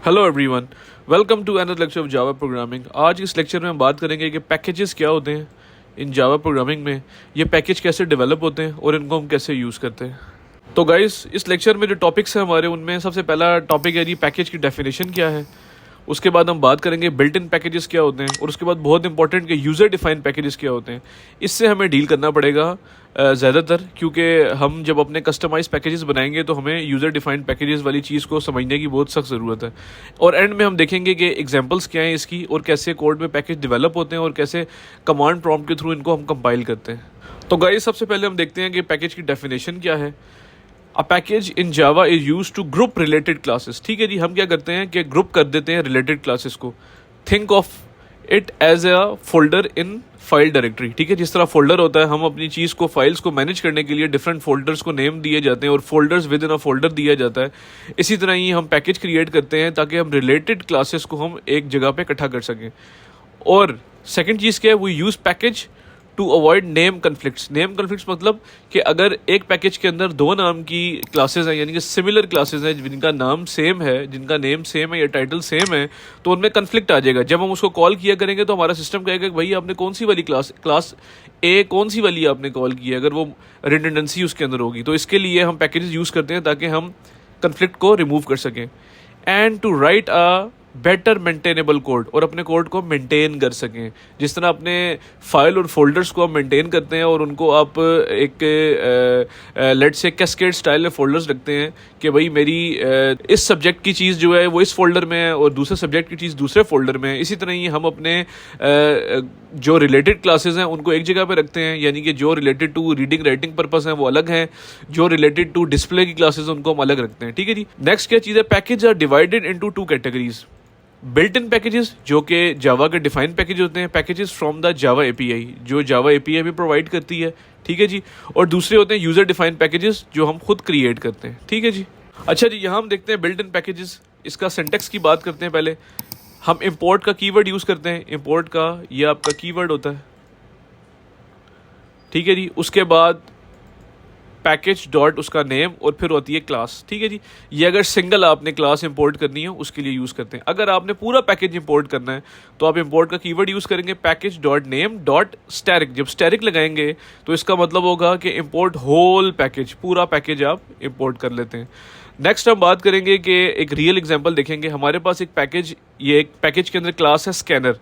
Hello everyone, welcome to another lecture of Java programming. आज इस lecture में हम बात करेंगे कि पैकेजेस क्या होते हैं इन जावा प्रोग्रामिंग में, ये पैकेज कैसे डेवलप होते हैं और इनको हम कैसे यूज़ करते हैं। तो गाइस, इस लेक्चर में जो टॉपिक्स हैं हमारे, उनमें सबसे पहला टॉपिक है जी पैकेज की डेफिनेशन क्या है। उसके बाद हम बात करेंगे बिल्ट इन पैकेजेस क्या होते हैं, और उसके बाद बहुत इंपॉर्टेंट कि यूज़र डिफाइंड पैकेजेस क्या होते हैं। इससे हमें डील करना पड़ेगा ज़्यादातर, क्योंकि हम जब अपने कस्टमाइज पैकेजेस बनाएंगे तो हमें यूज़र डिफाइंड पैकेजेस वाली चीज़ को समझने की बहुत सख्त ज़रूरत है। और एंड में हम देखेंगे कि एग्जांपल्स क्या हैं इसकी, और कैसे कोड में पैकेज डेवलप होते हैं, और कैसे कमांड प्रॉम्प्ट के थ्रू इनको हम कंपाइल करते हैं। तो गाइस, सबसे पहले हम देखते हैं कि पैकेज की डेफिनेशन क्या है। A package in Java is use to group related classes. ठीक है जी, हम क्या करते हैं कि ग्रुप कर देते हैं रिलेटेड क्लासेस को। Think of it as a folder in file directory. ठीक है, जिस तरह फोल्डर होता है, हम अपनी चीज़ को, फाइल्स को मैनेज करने के लिए डिफरेंट फोल्डर्स को नेम दिए जाते हैं और folders with in a folder दिया जाता है। इसी तरह ही हम पैकेज क्रिएट करते हैं ताकि हम रिलेटेड क्लासेस को हम एक जगह पे इकट्ठा कर सकें। और सेकंड चीज़ क्या है, we use package to avoid name conflicts. Name conflicts मतलब कि अगर एक पैकेज के अंदर दो नाम की क्लासेस हैं, यानी कि सिमिलर क्लासेस हैं जिनका नाम सेम है, जिनका नेम सेम है या टाइटल सेम है, तो उनमें कन्फ्लिक्ट आ जाएगा। जब हम उसको कॉल किया करेंगे तो हमारा सिस्टम कहेगा कि भाई आपने कौन सी वाली क्लास ए कौन सी वाली आपने कॉल की है, अगर वो रिडंडेंसी उसके अंदर होगी। तो इसके लिए हम पैकेजेस यूज़ करते हैं ताकि हम कन्फ्लिक्ट को रिमूव कर सकें। And to write a better maintainable code, और अपने कोड को मेंटेन कर सकें। जिस तरह अपने फाइल और फोल्डर्स को आप मेंटेन करते हैं और उनको आप एक लेट्स से कैस्केड स्टाइल में फोल्डर्स रखते हैं कि भाई मेरी इस सब्जेक्ट की चीज़ जो है वो इस फोल्डर में है और दूसरे सब्जेक्ट की चीज़ दूसरे फोल्डर में है। इसी तरह ही हम अपने जो रिलेटेड क्लासेस हैं उनको एक जगह पे रखते हैं, यानी कि जो related to reading writing purpose हैं वो अलग हैं, जो रिलेटेड टू डिस्प्ले की क्लासेस उनको हम अलग रखते हैं। ठीक है जी। नेक्स्ट क्या चीज़ है, package are divided into two categories. Built in packages जो कि जावा के डिफाइंड पैकेज होते हैं, packages from the Java API जो जावा एपीआई भी प्रोवाइड करती है। ठीक है जी। और दूसरे होते हैं यूजर डिफाइंड पैकेजेस जो हम खुद क्रिएट करते हैं। ठीक है जी। अच्छा जी, यहाँ हम देखते हैं बिल्ट इन पैकेजेस। इसका सिंटेक्स की बात करते हैं। पहले हम इंपोर्ट का कीवर्ड यूज़ करते हैं। इंपोर्ट का ये आपका कीवर्ड होता है। ठीक है जी। उसके बाद पैकेज डॉट उसका नेम, और फिर होती है क्लास। ठीक है जी। ये अगर सिंगल आपने क्लास इंपोर्ट करनी है उसके लिए यूज़ करते हैं। अगर आपने पूरा पैकेज इंपोर्ट करना है तो आप इंपोर्ट का कीवर्ड यूज़ करेंगे package dot name dot asterisk. जब स्टैरिक लगाएंगे तो इसका मतलब होगा कि इंपोर्ट होल पैकेज, पूरा पैकेज आप इंपोर्ट कर लेते हैं। नेक्स्ट हम बात करेंगे कि एक रियल एग्जांपल देखेंगे। हमारे पास एक पैकेज, ये एक पैकेज के अंदर क्लास है scanner,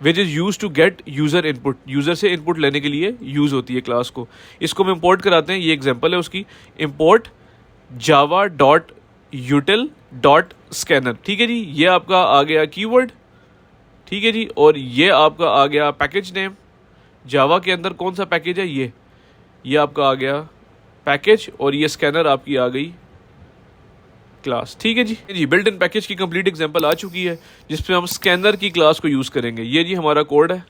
which is use to get user input. User से इनपुट लेने के लिए यूज़ होती है क्लास को। इसको हम इंपोर्ट कराते हैं। ये एग्जांपल है उसकी, import Java dot यूटिल dot scanner. ठीक है जी। ये आपका आ गया कीवर्ड। ठीक है जी। और ये आपका आ गया पैकेज नेम। जावा के अंदर कौन सा पैकेज है, ये आपका आ गया पैकेज, और ये स्कैनर आपकी आ गई क्लास। ठीक है जी। बिल्ट इन पैकेज की कंप्लीट एग्जांपल आ चुकी है जिसमें हम स्कैनर की क्लास को यूज़ करेंगे। ये जी हमारा कोड है।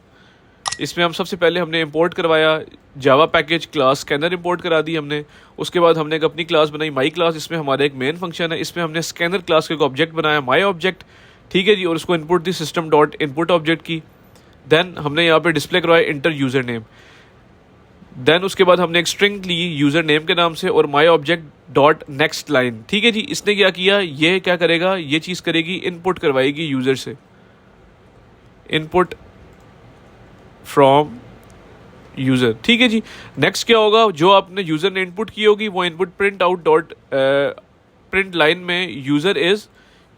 इसमें हम सबसे पहले हमने इंपोर्ट करवाया जावा पैकेज क्लास स्कैनर इंपोर्ट करा दी हमने। उसके बाद हमने एक अपनी क्लास बनाई माई क्लास। इसमें हमारा एक मेन फंक्शन है। इसमें हमने स्कैनर क्लास का एक ऑब्जेक्ट बनाया माई ऑब्जेक्ट। ठीक है जी। और उसको input the system dot input object की। देन हमने यहाँ पे डिस्प्ले करवाया इंटर यूज़र नेम। देन उसके बाद हमने एक स्ट्रिंग ली यूज़र नेम के नाम से और माई ऑब्जेक्ट डॉट नेक्स्ट लाइन। ठीक है जी। इसने क्या किया, ये क्या करेगा, ये चीज़ करेगी, इनपुट करवाएगी यूज़र से, इनपुट फ्रॉम यूज़र। ठीक है जी। नेक्स्ट क्या होगा, जो आपने यूज़र ने इनपुट की होगी वो input print out dot print line में यूज़र इज़,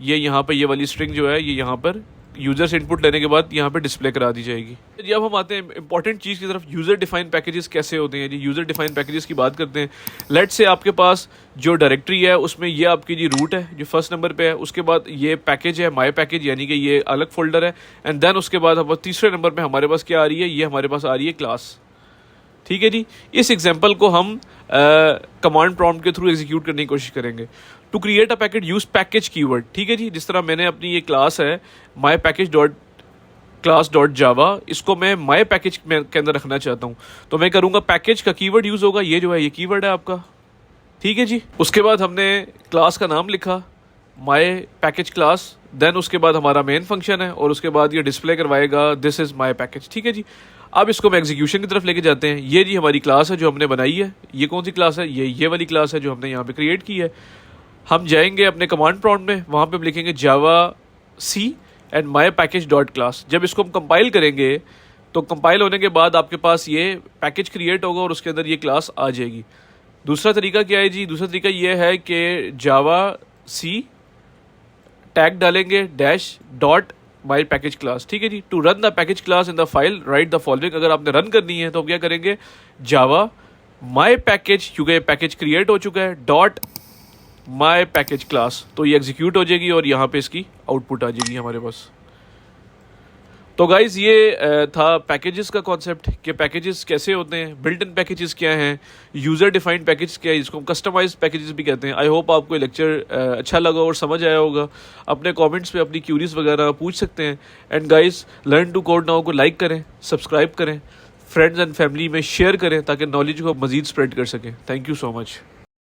ये यहाँ पर ये वाली स्ट्रिंग जो है ये यहाँ पर यूज़र से इनपुट लेने के बाद यहाँ पे डिस्प्ले करा दी जाएगी। जी अब हम आते हैं इंपॉर्टेंट चीज़ की तरफ, यूज़र डिफाइंड पैकेजेस कैसे होते हैं जी। यूज़र डिफाइंड पैकेजेस की बात करते हैं। लेट्स से आपके पास जो डायरेक्टरी है उसमें ये आपकी जी रूट है जो फर्स्ट नंबर पे है। उसके बाद ये पैकेज है माई पैकेज, यानी कि ये अलग फोल्डर है। एंड देन उसके बाद अब तीसरे नंबर पर हमारे पास क्या आ रही है, ये हमारे पास आ रही है क्लास। ठीक है जी। इस एग्जाम्पल को हम कमांड प्रॉम्प्ट के थ्रू एग्जीक्यूट करने की कोशिश करेंगे। To create a packet use package keyword. ठीक है जी। जिस तरह मैंने अपनी ये क्लास है my package dot class dot Java, इसको मैं माई पैकेज के अंदर रखना चाहता हूँ, तो मैं करूँगा पैकेज का कीवर्ड यूज़ होगा, ये जो है ये कीवर्ड है आपका। ठीक है जी। उसके बाद हमने क्लास का नाम लिखा माई पैकेज क्लास। देन उसके बाद हमारा मेन फंक्शन है और उसके बाद ये डिस्प्ले करवाएगा दिस इज़ माई पैकेज। ठीक है जी। अब इसको हम एग्जीक्यूशन की तरफ लेके जाते हैं। ये जी हमारी क्लास है जो हमने बनाई है। ये कौन सी क्लास है, ये वाली क्लास है जो हमने यहाँ पे क्रिएट की है। हम जाएंगे अपने कमांड प्रॉम्प्ट में, वहाँ पे हम लिखेंगे Java C and my package dot class. जब इसको हम कंपाइल करेंगे तो कंपाइल होने के बाद आपके पास ये पैकेज क्रिएट होगा और उसके अंदर ये क्लास आ जाएगी। दूसरा तरीका क्या है जी? दूसरा तरीका ये है कि जावा सी टैग डालेंगे dash dot my package class, ठीक है जी। To run the package class in the file write the following. अगर आपने रन करनी है तो हम क्या करेंगे, जावा माई पैकेज, क्योंकि ये पैकेज क्रिएट हो चुका है, डॉट माई पैकेज क्लास, तो ये एग्जीक्यूट हो जाएगी और यहाँ पे इसकी आउटपुट आ जाएगी हमारे पास। तो गाइज ये था पैकेजेस का कॉन्सेप्ट कि पैकेजेस कैसे होते हैं, बिल्ट इन पैकेजेस क्या हैं, यूज़र डिफाइंड पैकेज क्या है, जिसको हम कस्टमाइज पैकेजेस भी कहते हैं। आई होप आपको ये लेक्चर अच्छा लगा और समझ आया होगा। अपने कमेंट्स पे अपनी क्यूरीज वगैरह पूछ सकते हैं। And guys learn to code now को लाइक करें, सब्सक्राइब करें, फ्रेंड्स एंड फैमिली में शेयर करें ताकि नॉलेज को मजीद स्प्रेड कर सकें। Thank you so much.